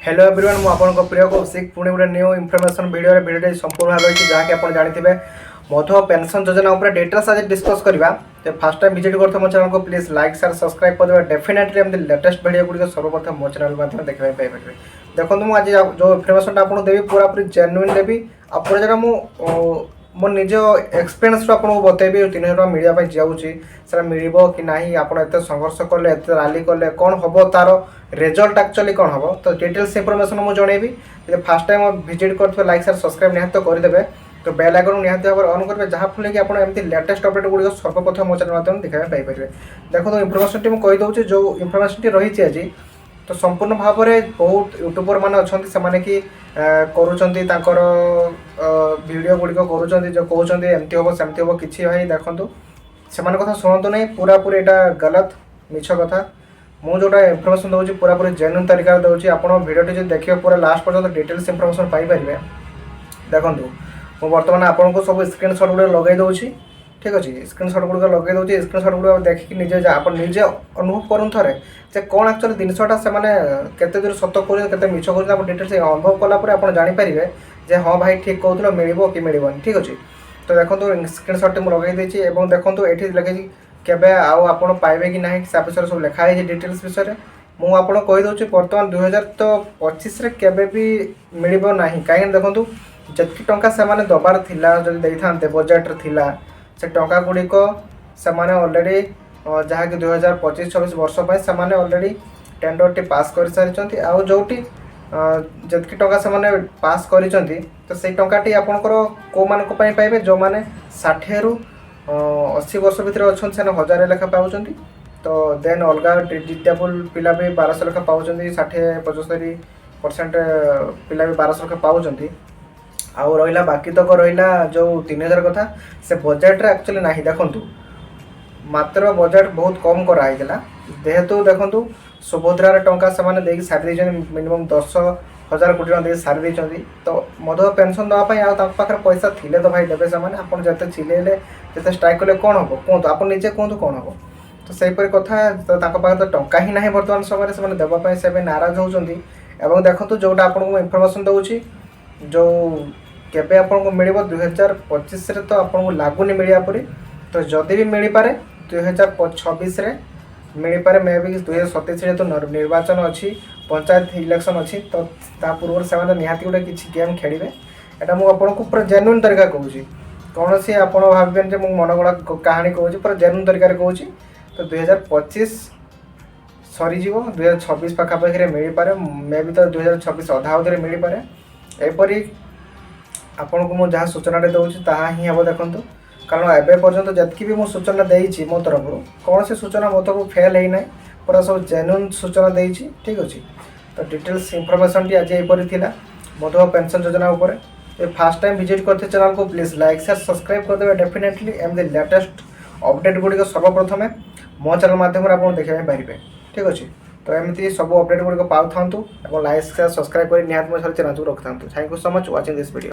Hello everyone मु आपन प्रिय कौशिक पुणी गोटे न्यू इनफर्मेशन भिडियो संपूर्ण भाव रही जहाँकि आप जानते मधुआ पेंशन योजना उपर डिटेल्स आज डिस्कस करवा। तो फास्ट टाइम विजिट करते मो चैनल को प्लीज लाइक शेयर सब्सक्राइब कर डेफिनेटली एमती लेटेस्ट वीडियो गुड़िक सर्वप्रथम मो चैनल माध्यम देखा पाइपर। देखो मुझे आज जो इनफर्मेशन आपको देवी पूरा पूरी जेन्युइन देवी पूरा जगह मो निज एक्सपीरियंस आपको बतेबी 3000 टका मिलवाई जाऊँगी मिल कि ना आप संघर्ष कले एत राली कले कौन हम तार रिजल्ट एक्चुअली कौन हम तो डिटेल्स इनफर्मेशन मुझे जनइबी। फास्ट टाइम विजिट करते लाइक शेयर सब्सक्राइब निहत तो करदे तो बेल आइकन निहत भाव ऑन करेंगे जहाँ फल कि आपमती लेटेस्ट अपडेट गुड़िक सर्वप्रथम मो चैनल माध्यम देखा पाइपर। देखो तो इनफर्मेशन टी मुझे कहीदे जो इनफर्मेशन टी रही आज तो संपूर्ण भाव में बहुत यूट्यूबर मैंने अच्छा से कि कर वीडियो गुड़िक कर जो कहते एमती हम सेमती हम कि भाई देखो से कथा शुणु नहीं पूरा पूरी यहाँ गलत मिछ कथा मुझे जोटा इनफर्मेशन दूसरी पूरा पूरी जेन्युइन तरीका दूसरी आप भिडियोटी जो देखिए पूरा लास्ट पर्यटन डिटेल्स इनफर्मेशन पाइपर। देखो मुझे बर्तमान आपको सब स्क्रीनशॉट गुड़ लगे दूसरी ठीक अच्छे स्क्रीनशॉट गुड़ लगे दूसरी स्क्रीनशॉट गुड़ देखिए निजे आप निजे अनुभव करूँ थे जे कौन एक्चुअली जिनसा से केते दूर सत कर मिछ कर डिटेल्स अनुभव कलापर आप जानीपारे जे हाँ भाई ठीक कहूल मिल कि मिलनी ठीक अच्छे। तो देखो स्क्रीनशॉट मुझे लगे देखो ये लिखे केबे आप पाइबे कि ना से विषय सब लिखाई डिटेल्स विषय मुझे कहीदे बर्तमान 2025 केबे भी मिल ना कहीं देखो जी टंका से दबार थिला जब देते बजेट थिला से टंका गुड़िक से अलरेडी जहाँकि 2025-26 वर्ष से अलरेडी टेंडर टी पास कर सारी आउ जो जी टंका से पास कर तो से टंकाटी आपंकर कौ मान पाइबे जो मैंने 60 ରୁ 80 वर्ष भितर अच्छा से 1000 लेखा पाँच तो देन अलग डिटेबल पिला भी 1200 लेखा पाँच 60-75% पिला भी 1200 लेखा पाँच आउ रहा बाकी तक रहा जो 3000 कथा से बजेट रे एक्चुअली ना देखूँ मात्र बजेट बहुत कम कराई जेहेतु देखूँ सुभद्रार टंका से सारी मिनिमम 10,000 कोटी टका सारी तो मधुआ पेंशन देवाई आखिर पैसा थिले तो भाई देवे से आप जिते चिलेले जिते स्ट्राइक कले कौन हम कहतु आप निजे कहतु कौन हम तो सहीपरी कथा तो तो टंका ही ना बर्तमान समय से देवाई से नाराज होती। देखो जोटा आपको इनफर्मेशन दूसरी जो केबे आपको मिल 2025 तो आपको लगुनि मिलवा परी तो जदि भी मिल पारे 2026 मिल पारे मे भी 2027 तो निर्वाचन अच्छी पंचायत इलेक्शन अच्छी तो पूर्व से निहाती गोटे किसी गेम खेलें यहाँ मुझे आपको पूरा जेन्युइन तरीका कहूँ कौन सी आप भावे मुझे मन गड़ा कहानी कहूँ पूरा जेन्युइन तरीका कहूँ तो 2025 सरीज 2026 पाखापाखि मिल पारे मे भी तो 2026 अधा अवधि मिल पारे एपरी आपन को मुझे जहाँ सूचना दूसरी ताहा ही हम देखूँ कारण एवं पर्यंत जतकि भी मुझे सूचना देती मो तरफ कौन सी सूचना मो तरफ फेल होना पूरा सब जेन्युइन सूचना देती ठीक अच्छे। तो डिटेल्स इनफर्मेशन टी आज यहीपरी मधुआ पेंशन योजना उपर फास्ट टाइम विजिट करते चैनल को प्लीज लाइक शेयर सब्सक्राइब करदे डेफिनेटली एमती लेटेस्ट अपडेट गुड़िक सर्वप्रथम मो चैनल माध्यम आप देखा पारे ठीक अच्छे। तो एमती सब अपडेट गुड़िक पाऊ था लाइक शेयर सब्सक्राइब कर निहात चैनल को रखी था। Thank you so much watching this video.